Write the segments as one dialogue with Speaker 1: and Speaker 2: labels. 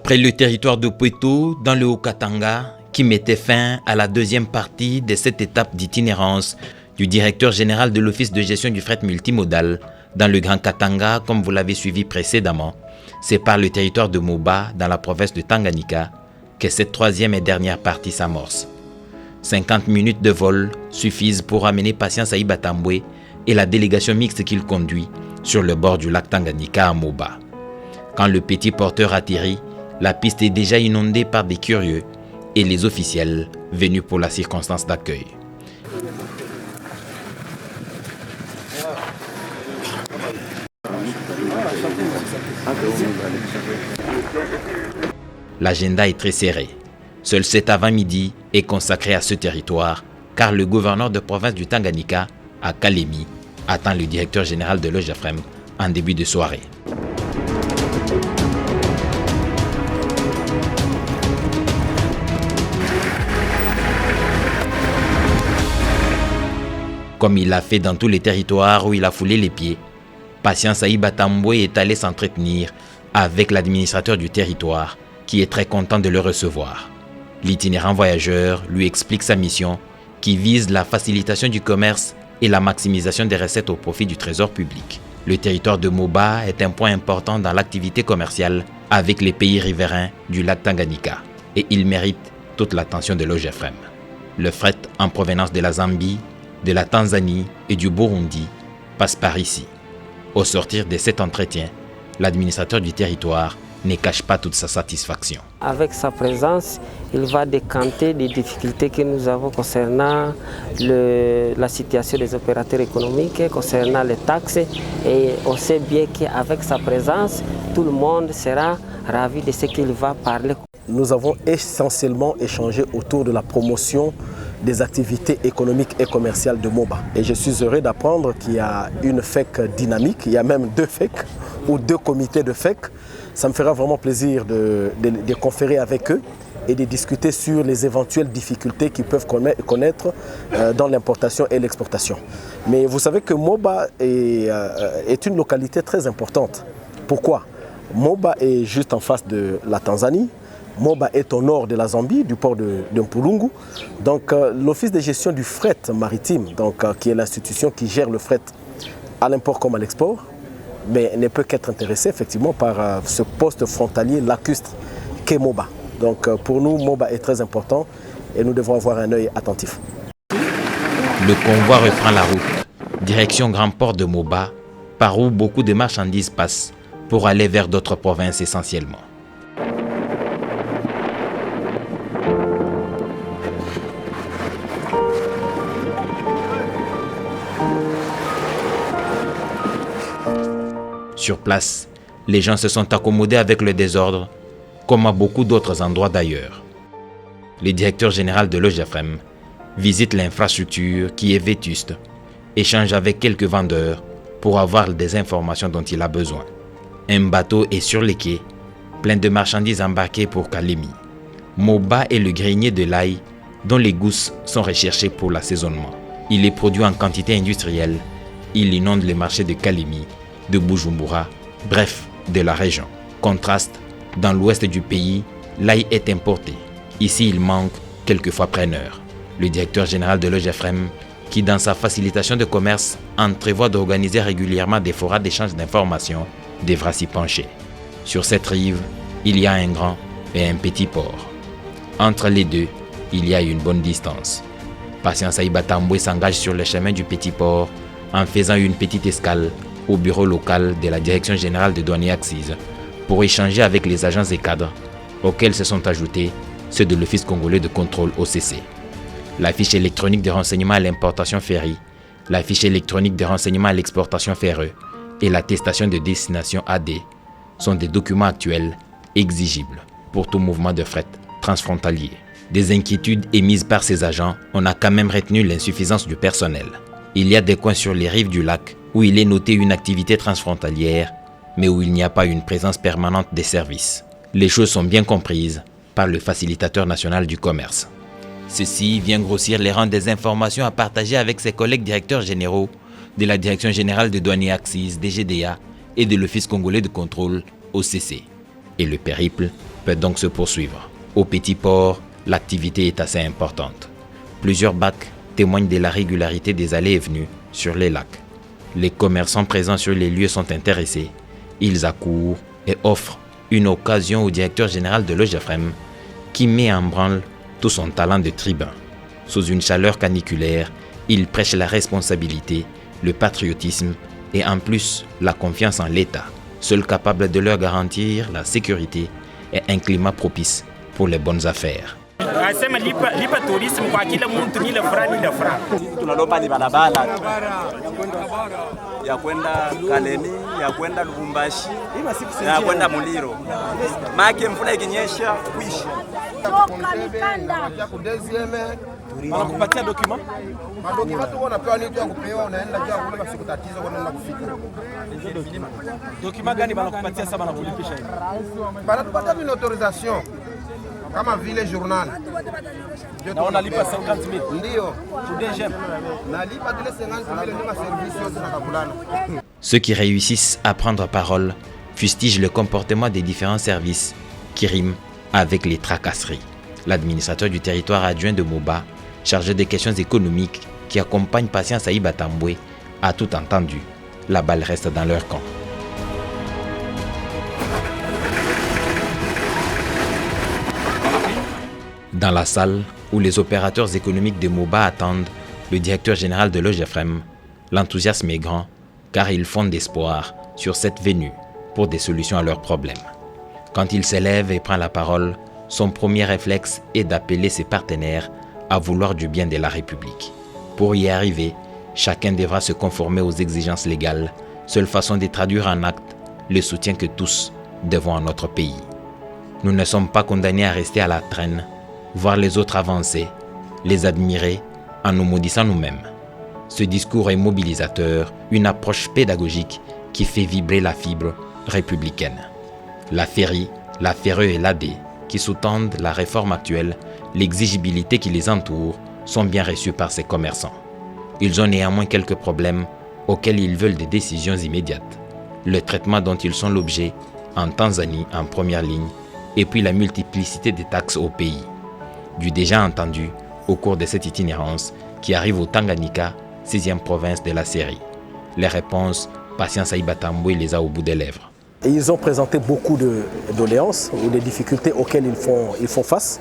Speaker 1: Après le territoire de Pweto, dans le Haut-Katanga, qui mettait fin à la deuxième partie de cette étape d'itinérance du directeur général de l'Office de gestion du fret multimodal dans le Grand Katanga, comme vous l'avez suivi précédemment, c'est par le territoire de Moba, dans la province de Tanganyika, que cette troisième et dernière partie s'amorce. 50 minutes de vol suffisent pour amener Patience Ayiba Tambwe et la délégation mixte qu'il conduit sur le bord du lac Tanganyika à Moba. Quand le petit porteur atterrit, la piste est déjà inondée par des curieux et les officiels venus pour la circonstance d'accueil. L'agenda est très serré. Seul cet avant-midi est consacré à ce territoire, car le gouverneur de province du Tanganyika, à Kalemi, attend le directeur général de l'OGEFREM en début de soirée. Comme il l'a fait dans tous les territoires où il a foulé les pieds, Patience Ayiba Tambwe est allé s'entretenir avec l'administrateur du territoire, qui est très content de le recevoir. L'itinérant voyageur lui explique sa mission, qui vise la facilitation du commerce et la maximisation des recettes au profit du trésor public. Le territoire de Moba est un point important dans l'activité commerciale avec les pays riverains du lac Tanganyika, et il mérite toute l'attention de l'OGEFREM. Le fret en provenance de la Zambie, de la Tanzanie et du Burundi passe par ici. Au sortir de cet entretien, l'administrateur du territoire ne cache pas toute sa satisfaction.
Speaker 2: Avec sa présence, il va décanter des difficultés que nous avons concernant la situation des opérateurs économiques, concernant les taxes. Et on sait bien qu'avec sa présence, tout le monde sera ravi de ce qu'il va parler.
Speaker 3: Nous avons essentiellement échangé autour de la promotion des activités économiques et commerciales de Moba. Et je suis heureux d'apprendre qu'il y a une FEC dynamique, il y a même 2 FEC ou 2 comités de FEC. Ça me fera vraiment plaisir de conférer avec eux et de discuter sur les éventuelles difficultés qu'ils peuvent connaître dans l'importation et l'exportation. Mais vous savez que Moba est une localité très importante. Pourquoi? Moba est juste en face de la Tanzanie. Moba est au nord de la Zambie, du port de Mpulungu. Donc l'Office de gestion du fret maritime, qui est l'institution qui gère le fret à l'import comme à l'export, mais ne peut qu'être intéressé effectivement par ce poste frontalier lacustre qu'est Moba. Donc pour nous, Moba est très important et nous devons avoir un œil attentif.
Speaker 1: Le convoi reprend la route, direction Grand Port de Moba, par où beaucoup de marchandises passent pour aller vers d'autres provinces essentiellement. Sur place, les gens se sont accommodés avec le désordre, comme à beaucoup d'autres endroits d'ailleurs. Le directeur général de l'OGEFREM visite l'infrastructure qui est vétuste, échange avec quelques vendeurs pour avoir des informations dont il a besoin. Un bateau est sur les quais, plein de marchandises embarquées pour Kalemi. Moba est le grenier de l'ail dont les gousses sont recherchées pour l'assaisonnement. Il est produit en quantité industrielle. Il inonde les marchés de Kalemi, de Bujumbura, bref, de la région. Contraste, dans l'ouest du pays, l'ail est importé. Ici, il manque quelquefois preneur. Le directeur général de l'OGEFREM, qui dans sa facilitation de commerce entrevoit d'organiser régulièrement des forats d'échange d'informations, devra s'y pencher. Sur cette rive, il y a un grand et un petit port. Entre les deux, il y a une bonne distance. Patience Ayiba Tambwe s'engage sur le chemin du petit port en faisant une petite escale au bureau local de la Direction générale de douane et accises pour échanger avec les agents et cadres auxquels se sont ajoutés ceux de l'Office congolais de contrôle OCC. La fiche électronique de renseignement à l'importation ferry, la fiche électronique de renseignement à l'exportation ferreux et l'attestation de destination AD sont des documents actuels exigibles pour tout mouvement de fret transfrontalier. Des inquiétudes émises par ces agents, on a quand même retenu l'insuffisance du personnel. Il y a des coins sur les rives du lac où il est noté une activité transfrontalière, mais où il n'y a pas une présence permanente des services. Les choses sont bien comprises par le facilitateur national du commerce. Ceci vient grossir les rangs des informations à partager avec ses collègues directeurs généraux de la Direction générale de douane et accises, DGDA, et de l'Office congolais de contrôle, OCC. Et le périple peut donc se poursuivre. Au Petit Port, l'activité est assez importante. Plusieurs bacs témoignent de la régularité des allées et venues sur les lacs. Les commerçants présents sur les lieux sont intéressés. Ils accourent et offrent une occasion au directeur général de l'OGEFREM qui met en branle tout son talent de tribun. Sous une chaleur caniculaire, il prêche la responsabilité, le patriotisme et en plus la confiance en l'État, seul capable de leur garantir la sécurité et un climat propice pour les bonnes affaires.
Speaker 4: Ya kwenda Kalemi, ya kwenda Lubumbashi, ya kwenda Muliro. Make mvula ikinyesha kuishi.
Speaker 3: Wanakupatia document? Document tu unapewa ni tu ya kupewa unaenda jua kuna siku tatizo unaenda kufika. Document gani wanakupatia sasa wanakulipisha hivi? Wanatupatia une autorisation kama vile journal. Na unalipa 50,000. Ndio. Nalipa dile 50,000 ndio service yote tunakulana.
Speaker 1: Ceux qui réussissent à prendre parole fustigent le comportement des différents services qui riment avec les tracasseries. L'administrateur du territoire adjoint de Moba, chargé des questions économiques, qui accompagne Patience Aïba Tamboué, a tout entendu. La balle reste dans leur camp. Dans la salle où les opérateurs économiques de Moba attendent le directeur général de l'OGEFREM, l'enthousiasme est grand car ils fondent d'espoir sur cette venue pour des solutions à leurs problèmes. Quand il s'élève et prend la parole, son premier réflexe est d'appeler ses partenaires à vouloir du bien de la République. Pour y arriver, chacun devra se conformer aux exigences légales, seule façon de traduire en actes le soutien que tous devons à notre pays. Nous ne sommes pas condamnés à rester à la traîne, voir les autres avancer, les admirer en nous maudissant nous-mêmes. Ce discours est mobilisateur, une approche pédagogique qui fait vibrer la fibre républicaine. La FERI, la FERE et l'AD, qui sous-tendent la réforme actuelle, l'exigibilité qui les entoure, sont bien reçus par ces commerçants. Ils ont néanmoins quelques problèmes auxquels ils veulent des décisions immédiates. Le traitement dont ils sont l'objet en Tanzanie en première ligne, et puis la multiplicité des taxes au pays. Du déjà entendu au cours de cette itinérance qui arrive au Tanganyika, 6e province de la série. Les réponses, Patience Aïba Tamboué les a au bout des lèvres.
Speaker 3: Et ils ont présenté beaucoup de doléances ou des difficultés auxquelles ils font face.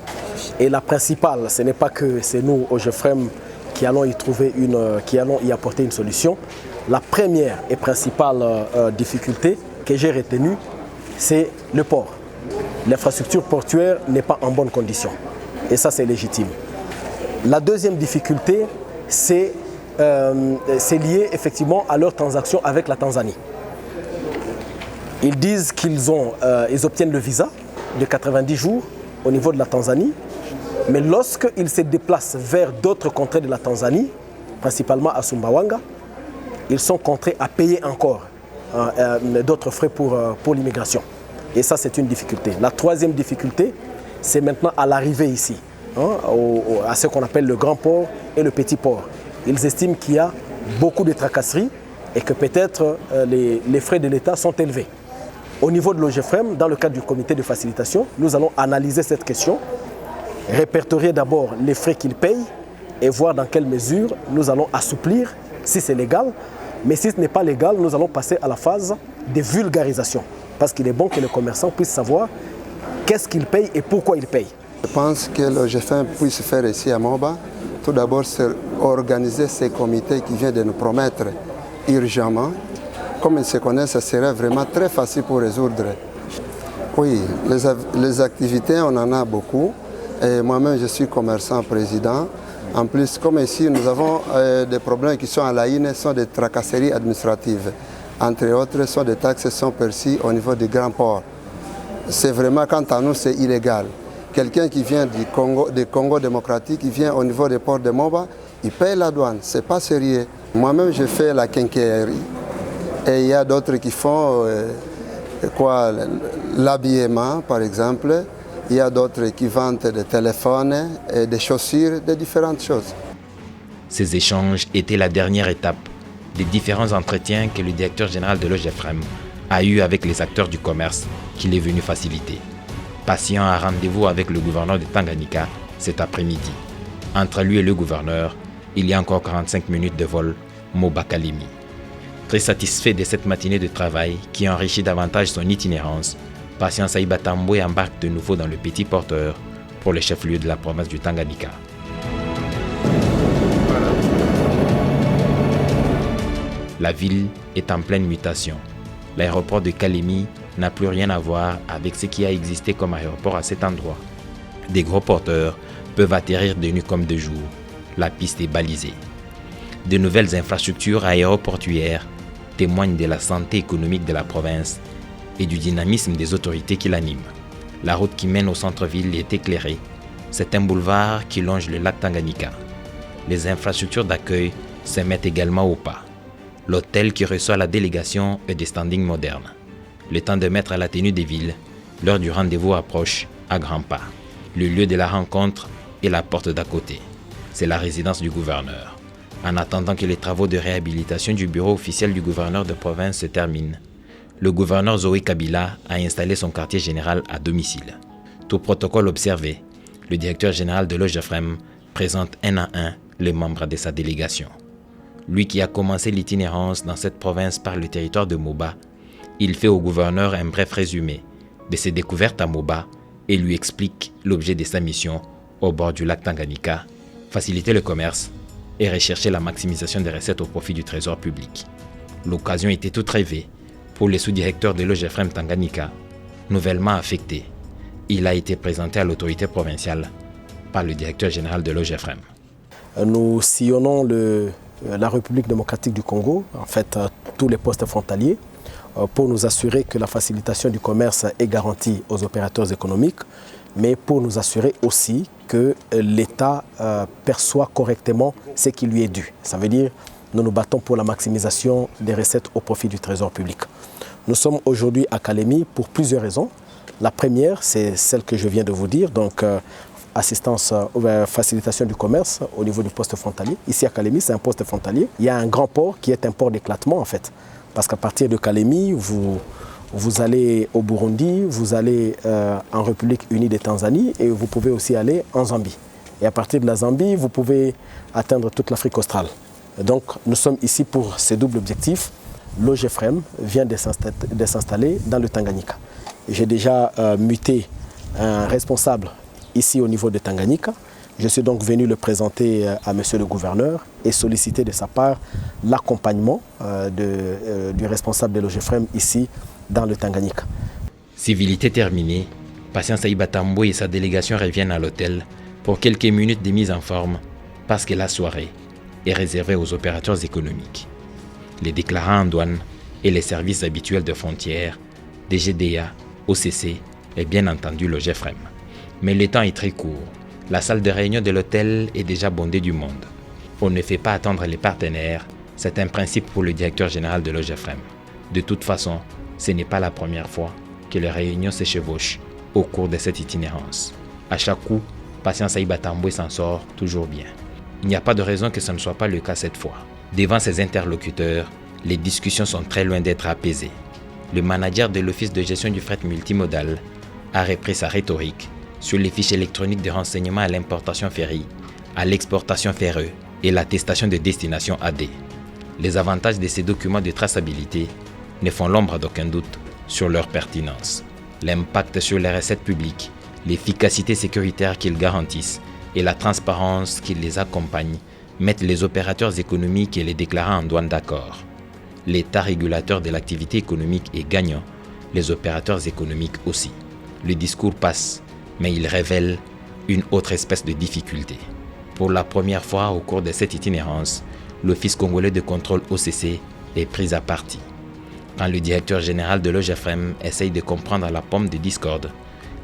Speaker 3: Et la principale, ce n'est pas que c'est nous, OGEFREM, qui allons y apporter une solution. La première et principale difficulté que j'ai retenue, c'est le port. L'infrastructure portuaire n'est pas en bonne condition. Et ça, c'est légitime. La deuxième difficulté, c'est lié effectivement à leur transaction avec la Tanzanie. Ils disent qu'ils obtiennent le visa de 90 jours au niveau de la Tanzanie, mais lorsqu'ils se déplacent vers d'autres contrées de la Tanzanie, principalement à Sumbawanga, ils sont contraints à payer encore d'autres frais pour l'immigration. Et ça, c'est une difficulté. La troisième difficulté, c'est maintenant à l'arrivée ici, à ce qu'on appelle le grand port et le petit port. Ils estiment qu'il y a beaucoup de tracasseries et que peut-être les frais de l'État sont élevés. Au niveau de l'OGEFREM, dans le cadre du comité de facilitation, nous allons analyser cette question, répertorier d'abord les frais qu'ils payent et voir dans quelle mesure nous allons assouplir si c'est légal. Mais si ce n'est pas légal, nous allons passer à la phase de vulgarisation. Parce qu'il est bon que les commerçants puissent savoir qu'est-ce qu'ils payent et pourquoi ils payent.
Speaker 5: Je pense que l'OGEFREM puisse faire ici à Moba, tout d'abord c'est organiser ces comités qui viennent de nous promettre urgemment. Comme ils se connaissent, ça serait vraiment très facile pour résoudre. Oui, les activités, on en a beaucoup. Et moi-même, je suis commerçant président. En plus, comme ici, nous avons des problèmes qui sont à la INE, sont des tracasseries administratives. Entre autres, sont des taxes qui sont perçues au niveau du grand port. C'est vraiment, quant à nous, c'est illégal. Quelqu'un qui vient du Congo démocratique, qui vient au niveau des ports de Moba, il paye la douane. Ce n'est pas sérieux. Moi-même, je fais la quincaillerie. Et il y a d'autres qui font l'habillement, par exemple. Il y a d'autres qui vendent des téléphones et des chaussures, de différentes choses.
Speaker 1: Ces échanges étaient la dernière étape des différents entretiens que le directeur général de l'OGEFREM a eu avec les acteurs du commerce qu'il est venu faciliter. Patient a rendez-vous avec le gouverneur de Tanganyika cet après-midi. Entre lui et le gouverneur, il y a encore 45 minutes de vol Moba Kalemi. Très satisfait de cette matinée de travail qui enrichit davantage son itinérance, Patient Saïba Tamboué embarque de nouveau dans le Petit Porteur pour le chef-lieu de la province du Tanganyika. La ville est en pleine mutation. L'aéroport de Kalemi n'a plus rien à voir avec ce qui a existé comme aéroport à cet endroit. Des gros porteurs peuvent atterrir de nuit comme de jour. La piste est balisée. De nouvelles infrastructures aéroportuaires témoignent de la santé économique de la province et du dynamisme des autorités qui l'animent. La route qui mène au centre-ville est éclairée. C'est un boulevard qui longe le lac Tanganyika. Les infrastructures d'accueil se mettent également au pas. L'hôtel qui reçoit la délégation est des standings modernes. Le temps de mettre la tenue des villes, l'heure du rendez-vous approche à grands pas. Le lieu de la rencontre est la porte d'à côté. C'est la résidence du gouverneur. En attendant que les travaux de réhabilitation du bureau officiel du gouverneur de province se terminent, le gouverneur Zoé Kabila a installé son quartier général à domicile. Tout protocole observé, le directeur général de l'OGEFREM présente un à un les membres de sa délégation. Lui qui a commencé l'itinérance dans cette province par le territoire de Moba, il fait au gouverneur un bref résumé de ses découvertes à Moba et lui explique l'objet de sa mission au bord du lac Tanganyika, faciliter le commerce et rechercher la maximisation des recettes au profit du trésor public. L'occasion était toute rêvée pour le sous-directeur de l'OGEFREM Tanganyika, nouvellement affecté. Il a été présenté à l'autorité provinciale par le directeur général de l'OGEFREM.
Speaker 3: Nous sillonnons la République démocratique du Congo, en fait tous les postes frontaliers, pour nous assurer que la facilitation du commerce est garantie aux opérateurs économiques, mais pour nous assurer aussi que l'État perçoit correctement ce qui lui est dû. Ça veut dire nous nous battons pour la maximisation des recettes au profit du trésor public. Nous sommes aujourd'hui à Kalemi pour plusieurs raisons. La première, c'est celle que je viens de vous dire, donc facilitation du commerce au niveau du poste frontalier. Ici à Kalemi, c'est un poste frontalier. Il y a un grand port qui est un port d'éclatement en fait. Parce qu'à partir de Kalemi, vous allez au Burundi, vous allez en République unie de Tanzanie et vous pouvez aussi aller en Zambie. Et à partir de la Zambie, vous pouvez atteindre toute l'Afrique australe. Donc nous sommes ici pour ces doubles objectifs. L'OGEFREM vient de s'installer dans le Tanganyika. J'ai déjà muté un responsable ici au niveau de Tanganyika. Je suis donc venu le présenter à monsieur le gouverneur et solliciter de sa part l'accompagnement du responsable de l'OGEFREM ici dans le Tanganyika.
Speaker 1: Civilité terminée, Patient Saïba Tamboué et sa délégation reviennent à l'hôtel pour quelques minutes de mise en forme parce que la soirée est réservée aux opérateurs économiques. Les déclarants en douane et les services habituels de frontières, DGDA, OCC et bien entendu l'OGEFREM. Mais le temps est très court. La salle de réunion de l'hôtel est déjà bondée du monde. On ne fait pas attendre les partenaires, c'est un principe pour le directeur général de l'OGEFREM. De toute façon, ce n'est pas la première fois que les réunions se chevauchent au cours de cette itinérance. À chaque coup, Patient Saïba Tamboué s'en sort toujours bien. Il n'y a pas de raison que ce ne soit pas le cas cette fois. Devant ses interlocuteurs, les discussions sont très loin d'être apaisées. Le manager de l'Office de gestion du fret multimodal a repris sa rhétorique sur les fiches électroniques de renseignement à l'importation ferry, à l'exportation ferreux et l'attestation de destination AD. Les avantages de ces documents de traçabilité ne font l'ombre d'aucun doute sur leur pertinence. L'impact sur les recettes publiques, l'efficacité sécuritaire qu'ils garantissent et la transparence qui les accompagne mettent les opérateurs économiques et les déclarants en douane d'accord. L'État régulateur de l'activité économique est gagnant, les opérateurs économiques aussi. Le discours passe, mais il révèle une autre espèce de difficulté. Pour la première fois au cours de cette itinérance, l'Office congolais de contrôle OCC est pris à partie. Quand le directeur général de l'OGEFREM essaye de comprendre la pomme de discorde,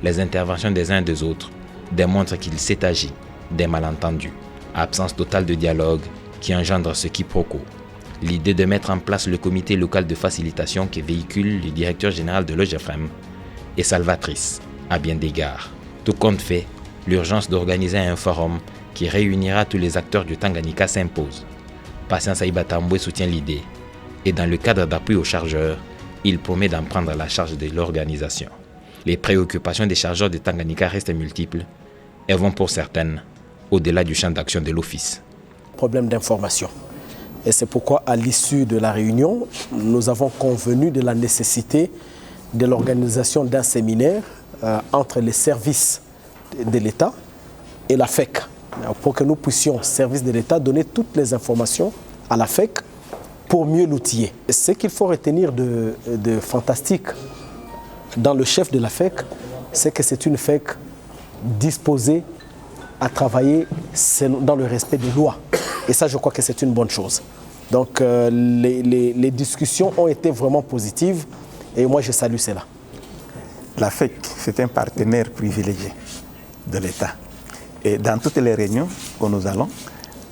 Speaker 1: les interventions des uns et des autres démontrent qu'il s'est agi d'un malentendu. Absence totale de dialogue qui engendre ce quiproquo. L'idée de mettre en place le comité local de facilitation que véhicule le directeur général de l'OGEFREM est salvatrice à bien d'égards. Tout compte fait, l'urgence d'organiser un forum qui réunira tous les acteurs du Tanganyika s'impose. Patient Saïba Tamboué soutient l'idée et dans le cadre d'appui aux chargeurs, il promet d'en prendre la charge de l'organisation. Les préoccupations des chargeurs de Tanganyika restent multiples et vont pour certaines au-delà du champ d'action de l'Office.
Speaker 3: Problème d'information. Et c'est pourquoi, à l'issue de la réunion, nous avons convenu de la nécessité de l'organisation d'un séminaire entre les services de l'État et la FEC, pour que nous puissions, services de l'État, donner toutes les informations à la FEC pour mieux l'outiller. Ce qu'il faut retenir de fantastique dans le chef de la FEC, c'est que c'est une FEC disposée à travailler dans le respect des lois. Et ça, je crois que c'est une bonne chose. Donc, les discussions ont été vraiment positives et moi, je salue cela.
Speaker 6: La FEC, c'est un partenaire privilégié de l'État. Et dans toutes les réunions où nous allons,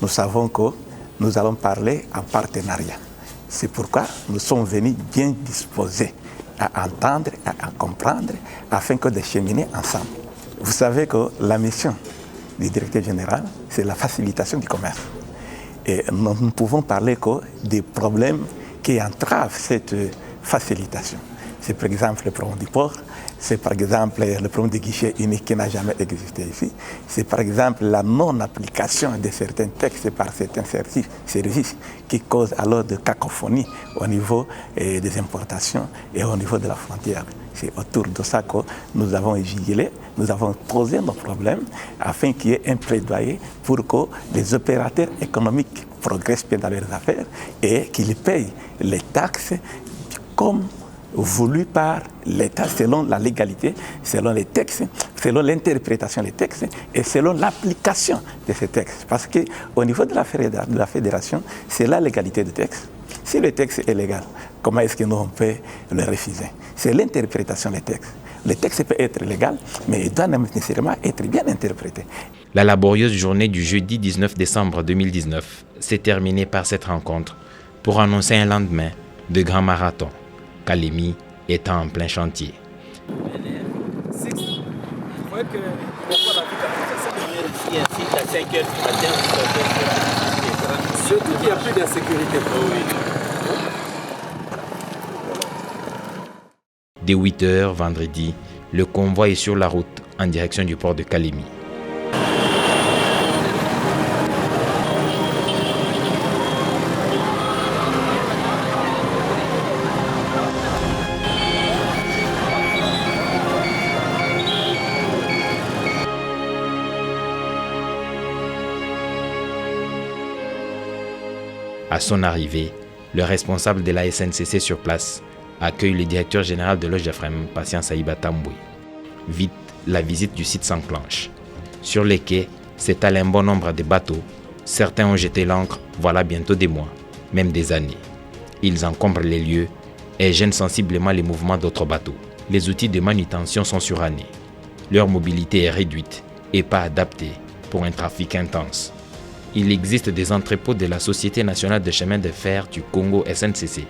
Speaker 6: nous savons que nous allons parler en partenariat. C'est pourquoi nous sommes venus bien disposés à entendre, à comprendre, afin que de cheminer ensemble. Vous savez que la mission du directeur général, c'est la facilitation du commerce. Et nous ne pouvons parler que des problèmes qui entravent cette facilitation. C'est par exemple le problème du port, c'est par exemple le problème du guichet unique qui n'a jamais existé ici, c'est par exemple la non-application de certains textes par certains services qui causent alors de cacophonie au niveau des importations et au niveau de la frontière. C'est autour de ça que nous avons vigilé, nous avons posé nos problèmes afin qu'il y ait un plaidoyer pour que les opérateurs économiques progressent bien dans leurs affaires et qu'ils payent les taxes comme voulu par l'État selon la légalité, selon les textes, selon l'interprétation des textes et selon l'application de ces textes. Parce qu'au niveau de la fédération, c'est la légalité du texte. Si le texte est légal, comment est-ce que nous on peut le refuser? C'est l'interprétation des textes. Le texte peut être légal, mais il doit nécessairement être bien interprété.
Speaker 1: La laborieuse journée du jeudi 19 décembre 2019 s'est terminée par cette rencontre pour annoncer un lendemain de grand marathon, Kalemi étant en plein chantier.
Speaker 3: Surtout qu'il n'y a plus d'insécurité.
Speaker 1: Dès 8h vendredi, le convoi est sur la route en direction du port de Kalemi. À son arrivée, le responsable de la SNCC sur place accueille le directeur général de l'OGEFREM, Patient Saïba Tamboué. Vite, la visite du site s'enclenche. Sur les quais s'étale un bon nombre de bateaux. Certains ont jeté l'ancre voilà bientôt des mois, même des années. Ils encombrent les lieux et gênent sensiblement les mouvements d'autres bateaux. Les outils de manutention sont surannés. Leur mobilité est réduite et pas adaptée pour un trafic intense. Il existe des entrepôts de la Société nationale de chemin de fer du Congo SNCC.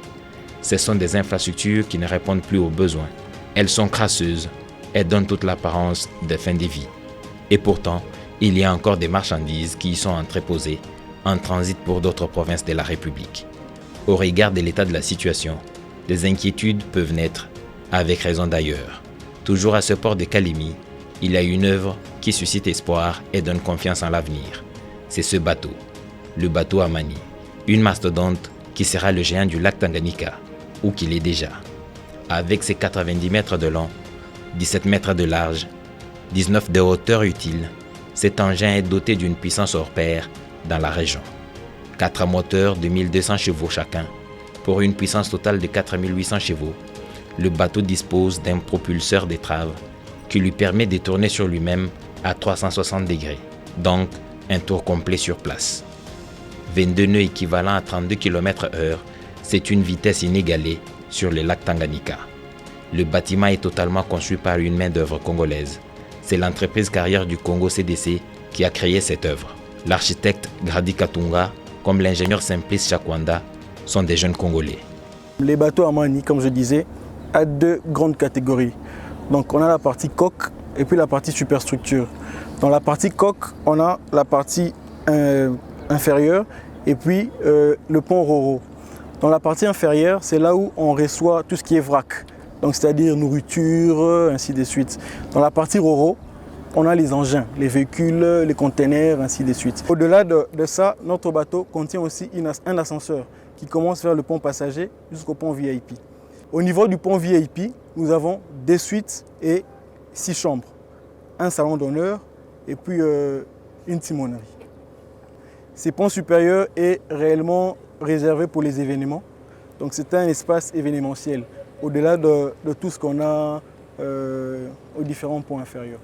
Speaker 1: Ce sont des infrastructures qui ne répondent plus aux besoins. Elles sont crasseuses et donnent toute l'apparence de fin de vie. Et pourtant, il y a encore des marchandises qui y sont entreposées en transit pour d'autres provinces de la République. Au regard de l'état de la situation, des inquiétudes peuvent naître, avec raison d'ailleurs. Toujours à ce port de Kalemi, il y a une œuvre qui suscite espoir et donne confiance en l'avenir. C'est ce bateau, le bateau Amani, une mastodonte qui sera le géant du lac Tanganyika, ou qu'il est déjà. Avec ses 90 mètres de long, 17 mètres de large, 19 de hauteur utile, cet engin est doté d'une puissance hors pair dans la région. 4 moteurs de 1200 chevaux chacun, pour une puissance totale de 4800 chevaux. Le bateau dispose d'un propulseur d'étrave qui lui permet de tourner sur lui-même à 360 degrés, donc un tour complet sur place. 22 nœuds équivalents à 32 km/h, c'est une vitesse inégalée sur le lac Tanganyika. Le bâtiment est totalement conçu par une main-d'œuvre congolaise. C'est l'entreprise Carrière du Congo CDC qui a créé cette œuvre. L'architecte Grady Katunga, comme l'ingénieur Simplice Chakwanda, sont des jeunes Congolais.
Speaker 7: Les bateaux Amani, comme je disais, a deux grandes catégories. Donc on a la partie coque et puis la partie superstructure. Dans la partie coque, on a la partie inférieure et puis le pont Roro. Dans la partie inférieure, c'est là où on reçoit tout ce qui est vrac. donc c'est-à-dire nourriture, ainsi de suite. Dans la partie Ro-Ro, on a les engins, les véhicules, les containers, ainsi de suite. Au-delà de ça, notre bateau contient aussi un ascenseur qui commence vers le pont passager jusqu'au pont VIP. Au niveau du pont VIP, nous avons des suites et 6 chambres, un salon d'honneur et puis une timonerie. Ce pont supérieur est réellement réservé pour les événements, donc c'est un espace événementiel, au-delà de tout ce qu'on a aux différents ponts inférieurs.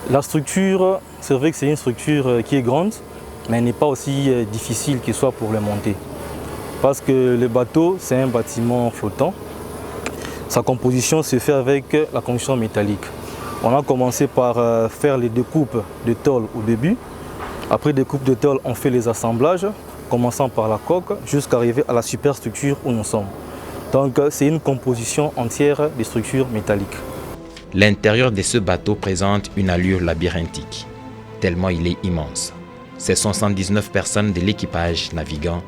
Speaker 8: La structure, c'est vrai que c'est une structure qui est grande, mais elle n'est pas aussi difficile qu'il soit pour le monter. Parce que le bateau, c'est un bâtiment flottant. Sa composition se fait avec la construction métallique. On a commencé par faire les découpes de tôle au début. Après découpe de tôle, on fait les assemblages, commençant par la coque jusqu'à arriver à la superstructure où nous sommes. Donc c'est une composition entière de structures métalliques.
Speaker 1: L'intérieur de ce bateau présente une allure labyrinthique, tellement il est immense. Ce sont 119 personnes de l'équipage navigant,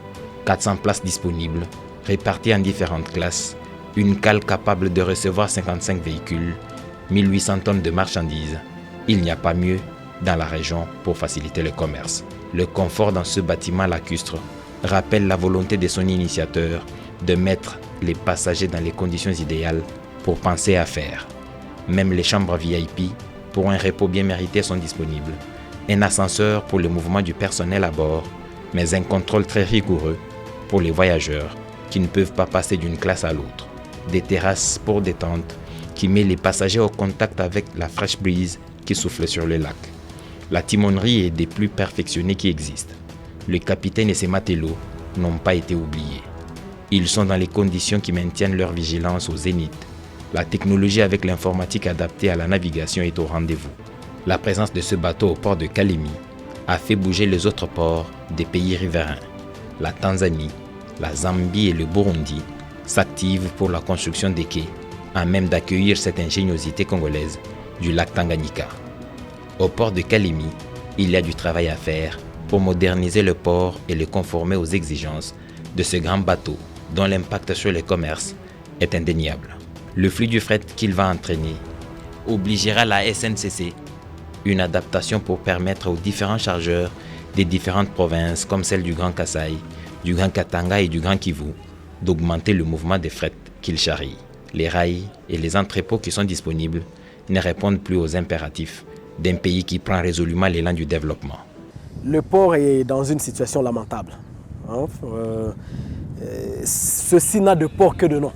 Speaker 1: 400 places disponibles, réparties en différentes classes, une cale capable de recevoir 55 véhicules, 1800 tonnes de marchandises. Il n'y a pas mieux dans la région pour faciliter le commerce. Le confort dans ce bâtiment lacustre rappelle la volonté de son initiateur de mettre les passagers dans les conditions idéales pour penser à faire. Même les chambres VIP pour un repos bien mérité sont disponibles. Un ascenseur pour le mouvement du personnel à bord, mais un contrôle très rigoureux pour les voyageurs qui ne peuvent pas passer d'une classe à l'autre. Des terrasses pour détente qui met les passagers au contact avec la fraîche brise qui souffle sur le lac. La timonerie est des plus perfectionnées qui existent. Le capitaine et ses matelots n'ont pas été oubliés. Ils sont dans les conditions qui maintiennent leur vigilance au zénith. La technologie avec l'informatique adaptée à la navigation est au rendez-vous. La présence de ce bateau au port de Kalemi a fait bouger les autres ports des pays riverains. La Tanzanie, la Zambie et le Burundi s'activent pour la construction des quais, à même d'accueillir cette ingéniosité congolaise du lac Tanganyika. Au port de Kalemi, il y a du travail à faire pour moderniser le port et le conformer aux exigences de ce grand bateau dont l'impact sur le commerce est indéniable. Le flux du fret qu'il va entraîner obligera la SNCC une adaptation pour permettre aux différents chargeurs des différentes provinces comme celle du Grand Kasaï, du Grand Katanga et du Grand Kivu d'augmenter le mouvement des fret qu'ils charrient. Les rails et les entrepôts qui sont disponibles ne répondent plus aux impératifs d'un pays qui prend résolument l'élan du développement.
Speaker 3: Le port est dans une situation lamentable. Ceci n'a de port que de nom.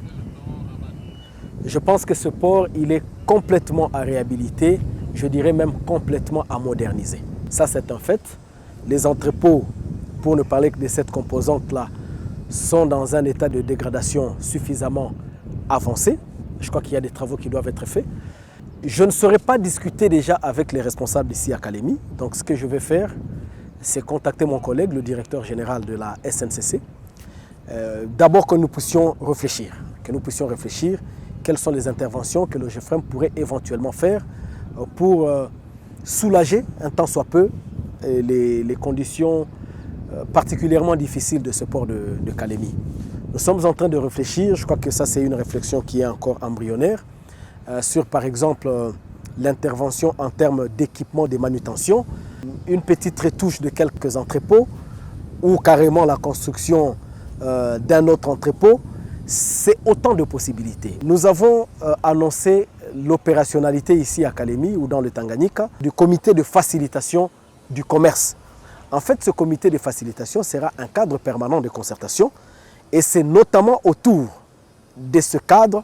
Speaker 3: Je pense que ce port, il est complètement à réhabiliter, je dirais même complètement à moderniser. Ça, c'est un fait. Les entrepôts, pour ne parler que de cette composante-là, sont dans un état de dégradation suffisamment avancé. Je crois qu'il y a des travaux qui doivent être faits. Je ne saurais pas discuter déjà avec les responsables ici à Kalemi. Donc ce que je vais faire, c'est contacter mon collègue, le directeur général de la SNCC. D'abord que nous puissions réfléchir. Quelles sont les interventions que le GEFREM pourrait éventuellement faire pour soulager un tant soit peu les conditions particulièrement difficiles de ce port de Kalemi. Nous sommes en train de réfléchir, je crois que ça c'est une réflexion qui est encore embryonnaire, sur par exemple l'intervention en termes d'équipement de manutention, une petite retouche de quelques entrepôts ou carrément la construction d'un autre entrepôt. C'est autant de possibilités. Nous avons annoncé l'opérationnalité ici à Kalemi ou dans le Tanganyika du comité de facilitation du commerce. En fait, ce comité de facilitation sera un cadre permanent de concertation et c'est notamment autour de ce cadre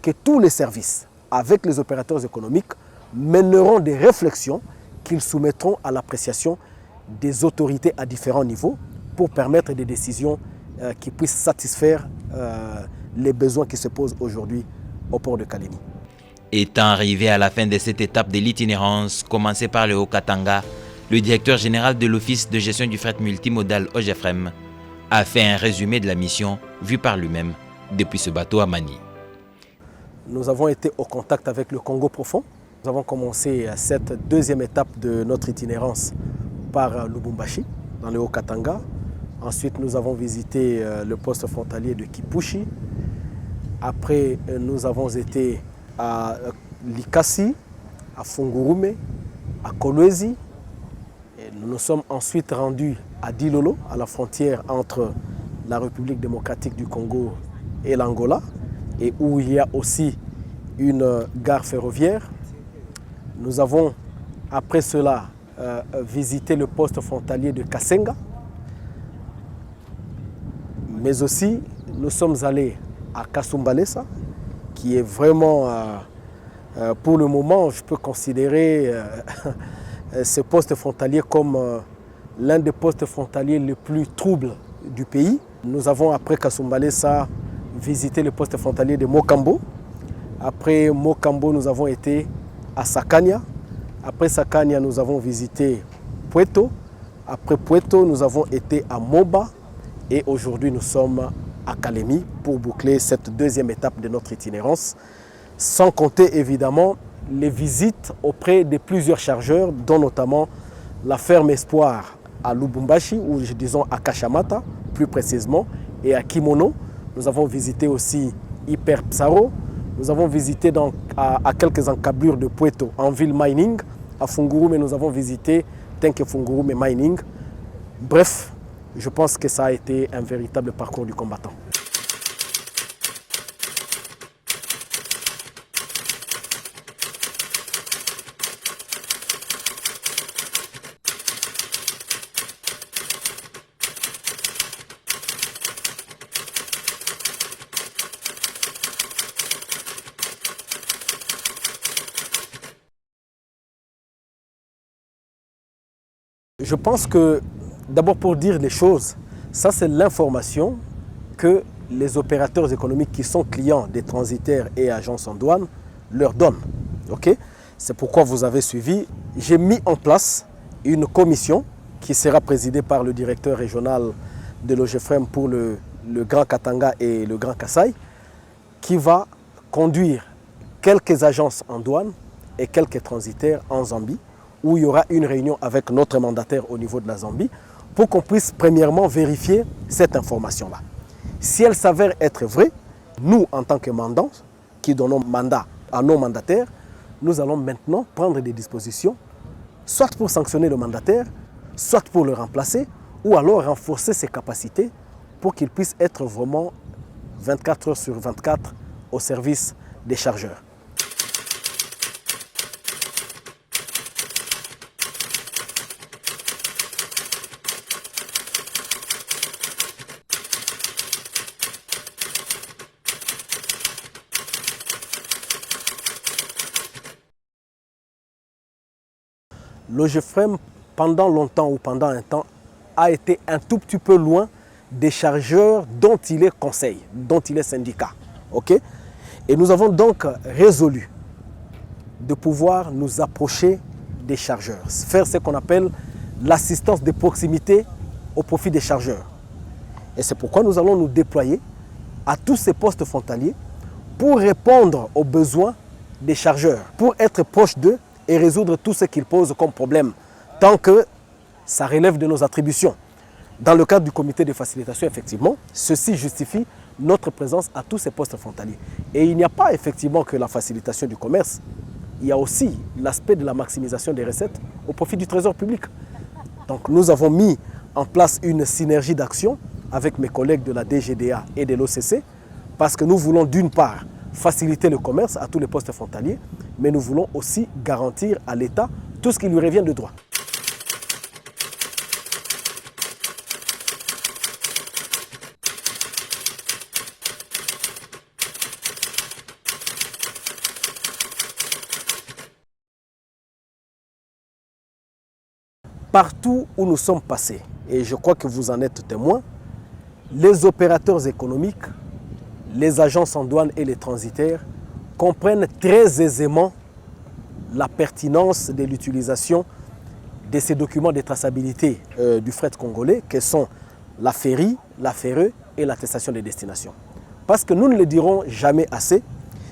Speaker 3: que tous les services, avec les opérateurs économiques, mèneront des réflexions qu'ils soumettront à l'appréciation des autorités à différents niveaux pour permettre des décisions qui puissent satisfaire les besoins qui se posent aujourd'hui au port de Kalemi.
Speaker 1: Étant arrivé à la fin de cette étape de l'itinérance, commencée par le Haut-Katanga, le directeur général de l'Office de gestion du fret multimodal OGEFREM a fait un résumé de la mission vue par lui-même depuis ce bateau à Mani.
Speaker 3: Nous avons été au contact avec le Congo profond. Nous avons commencé cette deuxième étape de notre itinérance par Lubumbashi, dans le Haut-Katanga. Ensuite, nous avons visité le poste frontalier de Kipushi. Après, nous avons été à Likasi, à Fungurume, à Kolwezi. Et nous nous sommes ensuite rendus à Dilolo, à la frontière entre la République démocratique du Congo et l'Angola, et où il y a aussi une gare ferroviaire. Nous avons, après cela, visité le poste frontalier de Kasenga. Mais aussi, nous sommes allés à Kasumbalesa, qui est vraiment, pour le moment, je peux considérer ce poste frontalier comme l'un des postes frontaliers les plus troubles du pays. Nous avons, après Kasumbalesa, visité le poste frontalier de Mokambo. Après Mokambo, nous avons été à Sakania. Après Sakania, nous avons visité Puerto. Après Puerto, nous avons été à Moba. Et aujourd'hui, nous sommes à Kalemi pour boucler cette deuxième étape de notre itinérance. Sans compter évidemment les visites auprès de plusieurs chargeurs, dont notamment la ferme Espoir à Lubumbashi, ou disons à Kashamata, plus précisément, et à Kimono. Nous avons visité aussi Hyper Psaro. Nous avons visité à quelques encablures de Puerto en ville mining. À Fungurume, nous avons visité Tenke Fungurume Mining. Bref, je pense que ça a été un véritable parcours du combattant. Je pense que, d'abord pour dire les choses, ça c'est l'information que les opérateurs économiques qui sont clients des transitaires et agences en douane leur donnent. Okay? C'est pourquoi vous avez suivi. J'ai mis en place une commission qui sera présidée par le directeur régional de l'OGFREM pour le Grand Katanga et le Grand Kasaï, qui va conduire quelques agences en douane et quelques transitaires en Zambie, où il y aura une réunion avec notre mandataire au niveau de la Zambie pour qu'on puisse premièrement vérifier cette information-là. Si elle s'avère être vraie, nous, en tant que mandants, qui donnons mandat à nos mandataires, nous allons maintenant prendre des dispositions, soit pour sanctionner le mandataire, soit pour le remplacer, ou alors renforcer ses capacités pour qu'il puisse être vraiment 24 heures sur 24 au service des chargeurs. L'OGFREM, pendant longtemps ou pendant un temps, a été un tout petit peu loin des chargeurs dont il est conseil, dont il est syndicat. Okay? Et nous avons donc résolu de pouvoir nous approcher des chargeurs, faire ce qu'on appelle l'assistance de proximité au profit des chargeurs. Et c'est pourquoi nous allons nous déployer à tous ces postes frontaliers pour répondre aux besoins des chargeurs, pour être proche d'eux et résoudre tout ce qu'ils posent comme problème, tant que ça relève de nos attributions. Dans le cadre du comité de facilitation, effectivement, ceci justifie notre présence à tous ces postes frontaliers. Et il n'y a pas effectivement que la facilitation du commerce, il y a aussi l'aspect de la maximisation des recettes au profit du trésor public. Donc nous avons mis en place une synergie d'action avec mes collègues de la DGDA et de l'OCC, parce que nous voulons d'une part faciliter le commerce à tous les postes frontaliers, mais nous voulons aussi garantir à l'État tout ce qui lui revient de droit. Partout où nous sommes passés, et je crois que vous en êtes témoins, les opérateurs économiques, les agences en douane et les transitaires comprennent très aisément la pertinence de l'utilisation de ces documents de traçabilité du fret congolais, que sont la FERI, la FERE et l'attestation de destination. Parce que nous ne le dirons jamais assez,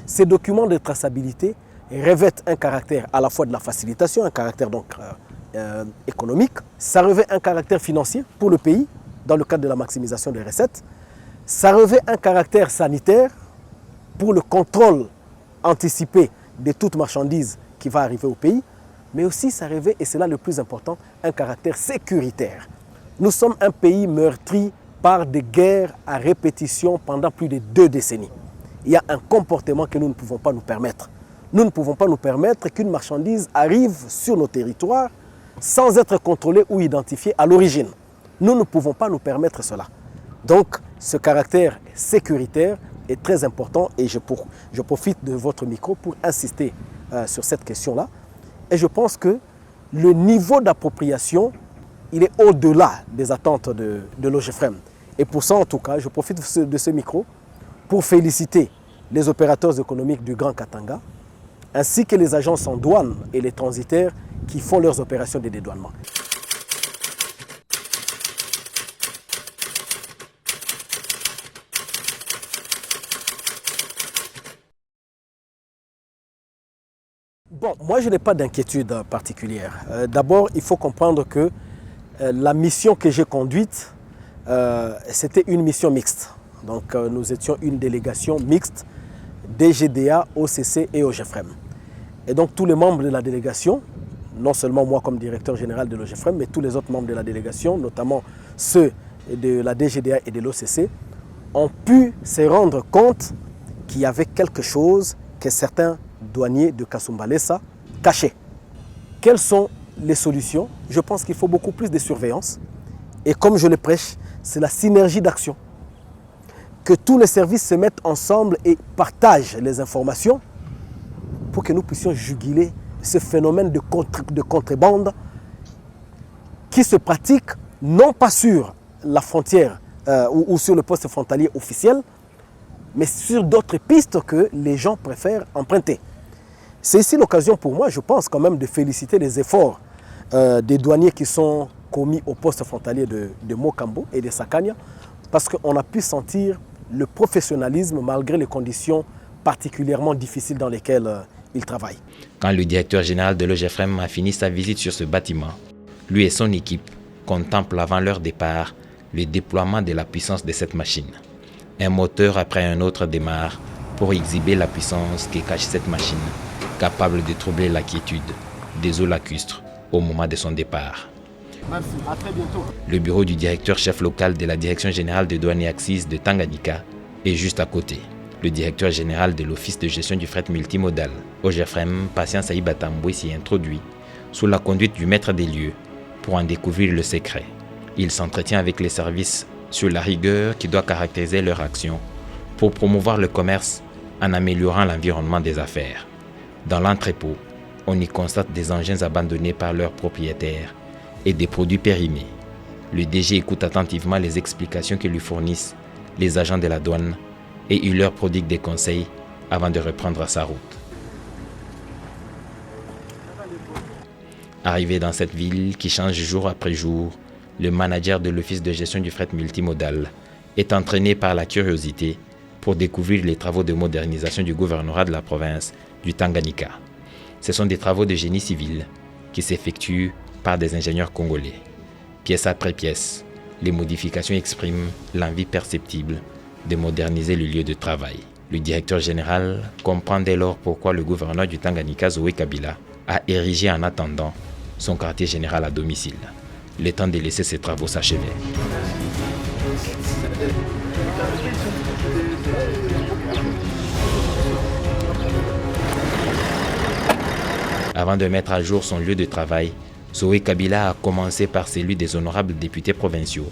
Speaker 3: ces documents de traçabilité revêtent un caractère à la fois de la facilitation, un caractère donc économique, ça revêt un caractère financier pour le pays dans le cadre de la maximisation des recettes, ça revêt un caractère sanitaire pour le contrôle anticipé de toute marchandise qui va arriver au pays, mais aussi ça revêt, et c'est là le plus important, un caractère sécuritaire. Nous sommes un pays meurtri par des guerres à répétition pendant plus de 2 décennies. Il y a un comportement que nous ne pouvons pas nous permettre. Nous ne pouvons pas nous permettre qu'une marchandise arrive sur nos territoires sans être contrôlée ou identifiée à l'origine. Nous ne pouvons pas nous permettre cela. Donc, ce caractère sécuritaire est très important et je profite de votre micro pour insister sur cette question-là. Et je pense que le niveau d'appropriation, il est au-delà des attentes de l'OGEFREM. Et pour ça, en tout cas, je profite de ce micro pour féliciter les opérateurs économiques du Grand Katanga, ainsi que les agences en douane et les transitaires qui font leurs opérations de dédouanement. Bon, moi je n'ai pas d'inquiétude particulière. D'abord, il faut comprendre que la mission que j'ai conduite, c'était une mission mixte. Donc nous étions une délégation mixte DGDA, OCC et OGEFREM. Et donc tous les membres de la délégation, non seulement moi comme directeur général de l'OGEFREM, mais tous les autres membres de la délégation, notamment ceux de la DGDA et de l'OCC, ont pu se rendre compte qu'il y avait quelque chose que certains douaniers de Kasumbalesa cachaient. Quelles sont les solutions? Je pense qu'il faut beaucoup plus de surveillance. Et comme je le prêche, c'est la synergie d'action. Que tous les services se mettent ensemble et partagent les informations pour que nous puissions juguler ce phénomène de contrebande qui se pratique non pas sur la frontière ou sur le poste frontalier officiel, mais sur d'autres pistes que les gens préfèrent emprunter. C'est ici l'occasion pour moi, je pense quand même, de féliciter les efforts des douaniers qui sont commis au poste frontalier de Mokambo et de Sakania, parce qu'on a pu sentir le professionnalisme malgré les conditions particulièrement difficiles dans lesquelles ils travaillent.
Speaker 1: Quand le directeur général de l'OGEFREM a fini sa visite sur ce bâtiment, lui et son équipe contemplent avant leur départ le déploiement de la puissance de cette machine. Un moteur après un autre démarre pour exhiber la puissance que cache cette machine, capable de troubler la quiétude des eaux lacustres au moment de son départ.
Speaker 3: Merci, à très bientôt.
Speaker 1: Le bureau du directeur chef local de la Direction générale des douanes et axes de Tanganyika est juste à côté. Le directeur général de l'Office de gestion du fret multimodal, OGEFREM, Patience Aïba Tamboué, s'y introduit sous la conduite du maître des lieux pour en découvrir le secret. Il s'entretient avec les services sur la rigueur qui doit caractériser leur action pour promouvoir le commerce en améliorant l'environnement des affaires. Dans l'entrepôt, on y constate des engins abandonnés par leurs propriétaires et des produits périmés. Le DG écoute attentivement les explications que lui fournissent les agents de la douane et il leur prodigue des conseils avant de reprendre sa route. Arrivé dans cette ville qui change jour après jour, le manager de l'Office de gestion du fret multimodal est entraîné par la curiosité pour découvrir les travaux de modernisation du gouvernorat de la province du Tanganyika. Ce sont des travaux de génie civil qui s'effectuent par des ingénieurs congolais. Pièce après pièce, les modifications expriment l'envie perceptible de moderniser le lieu de travail. Le directeur général comprend dès lors pourquoi le gouverneur du Tanganyika, Zoé Kabila, a érigé en attendant son quartier général à domicile. Le temps de laisser ses travaux s'achever. Avant de mettre à jour son lieu de travail, Zoé Kabila a commencé par celui des honorables députés provinciaux,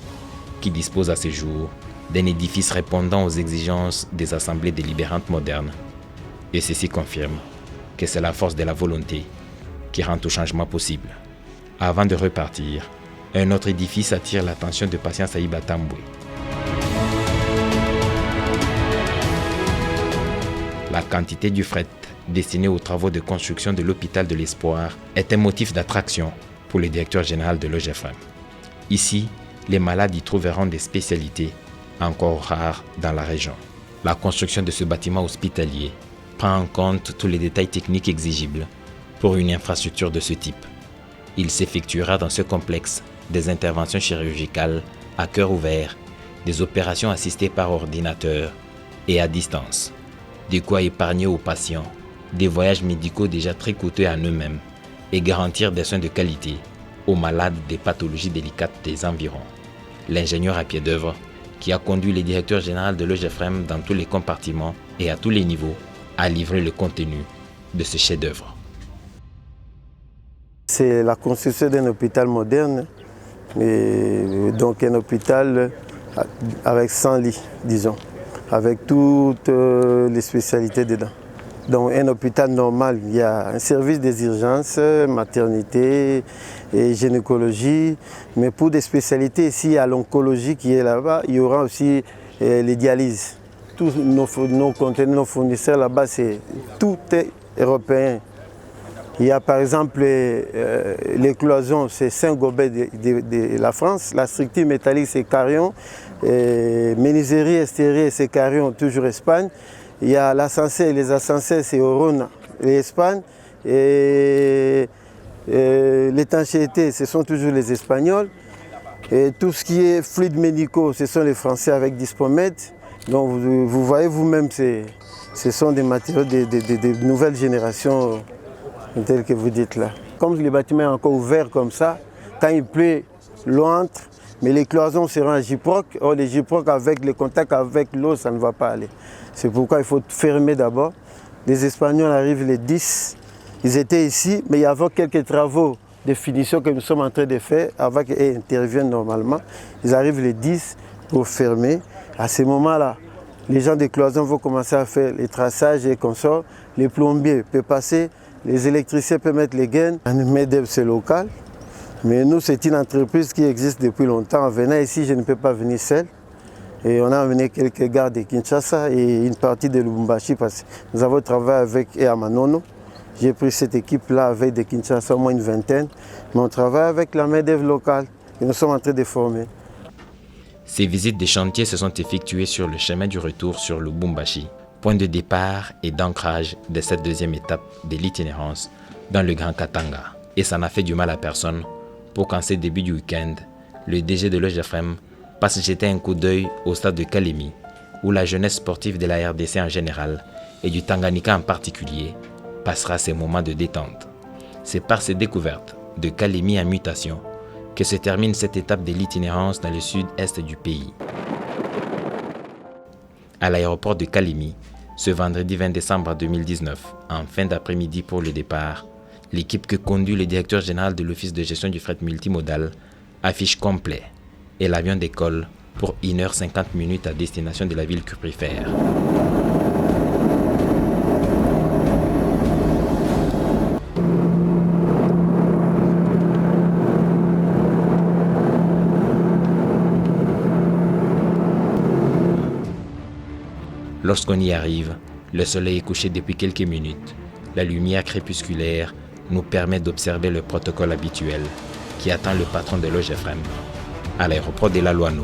Speaker 1: qui disposent à ce jour d'un édifice répondant aux exigences des assemblées délibérantes modernes. Et ceci confirme que c'est la force de la volonté qui rend tout changement possible. Avant de repartir, un autre édifice attire l'attention de Patience Aïba Tamboué. La quantité du fret destiné aux travaux de construction de l'hôpital de l'Espoir est un motif d'attraction pour le directeur général de l'OGEFREM. Ici, les malades y trouveront des spécialités encore rares dans la région. La construction de ce bâtiment hospitalier prend en compte tous les détails techniques exigibles pour une infrastructure de ce type. Il s'effectuera dans ce complexe des interventions chirurgicales à cœur ouvert, des opérations assistées par ordinateur et à distance, de quoi épargner aux patients des voyages médicaux déjà très coûteux en eux-mêmes et garantir des soins de qualité aux malades des pathologies délicates des environs. L'ingénieur à pied d'œuvre qui a conduit le directeur général de l'OGFREM dans tous les compartiments et à tous les niveaux a livré le contenu de ce chef-d'œuvre.
Speaker 9: C'est la construction d'un hôpital moderne, et donc un hôpital avec 100 lits, disons, avec toutes les spécialités dedans. Donc un hôpital normal, il y a un service des urgences, maternité et gynécologie, mais pour des spécialités, ici, il y a l'oncologie qui est là-bas, il y aura aussi les dialyses. Tous nos conteneurs, nos fournisseurs là-bas, tout est européen. Il y a par exemple les cloisons, c'est Saint-Gobain de la France, la structure métallique c'est Carion, menuiserie extérieure c'est Carion, toujours Espagne. Il y a l'ascenseur, les ascenseurs c'est Orona, l'Espagne. Et l'étanchéité, ce sont toujours les Espagnols. Et tout ce qui est fluides médicaux, ce sont les Français avec Dispomed. Donc vous voyez vous-même, ce sont des matériaux de nouvelles générations telles que vous dites là. Comme le bâtiment est encore ouvert comme ça, quand il pleut, l'eau entre, mais les cloisons seront à Gyproc. Or les Gyproc avec le contact avec l'eau, ça ne va pas aller. C'est pourquoi il faut fermer d'abord. Les Espagnols arrivent les 10. Ils étaient ici, mais il y avait quelques travaux de finition que nous sommes en train de faire avant qu'ils interviennent normalement. Ils arrivent les 10 pour fermer. À ce moment-là, les gens des cloisons vont commencer à faire les traçages et consorts. Les plombiers peuvent passer, les électriciens peuvent mettre les gaines. MEDEV, c'est local. Mais nous, c'est une entreprise qui existe depuis longtemps. En venant ici, je ne peux pas venir seul. Et on a amené quelques gars de Kinshasa et une partie de Lubumbashi parce que nous avons travaillé avec Eamanono. J'ai pris cette équipe-là avec de Kinshasa, au moins une vingtaine. Mais on travaille avec la MEDEV locale et nous sommes en train de former.
Speaker 1: Ces visites des chantiers se sont effectuées sur le chemin du retour sur Lubumbashi, point de départ et d'ancrage de cette deuxième étape de l'itinérance dans le Grand Katanga. Et ça n'a fait du mal à personne pour qu'en ces débuts du week-end, le DG de l'OGFREM passe jeter un coup d'œil au stade de Kalemi, où la jeunesse sportive de la RDC en général et du Tanganyika en particulier passera ses moments de détente. C'est par ces découvertes de Kalemi en mutation que se termine cette étape de l'itinérance dans le sud-est du pays. À l'aéroport de Kalemi, ce vendredi 20 décembre 2019, en fin d'après-midi pour le départ, l'équipe que conduit le directeur général de l'Office de gestion du fret multimodal affiche complet et l'avion décolle pour 1h50 à destination de la ville cuprifère. Lorsqu'on y arrive, le soleil est couché depuis quelques minutes. La lumière crépusculaire nous permet d'observer le protocole habituel qui attend le patron de l'OGFREM à l'aéroport de La Louano.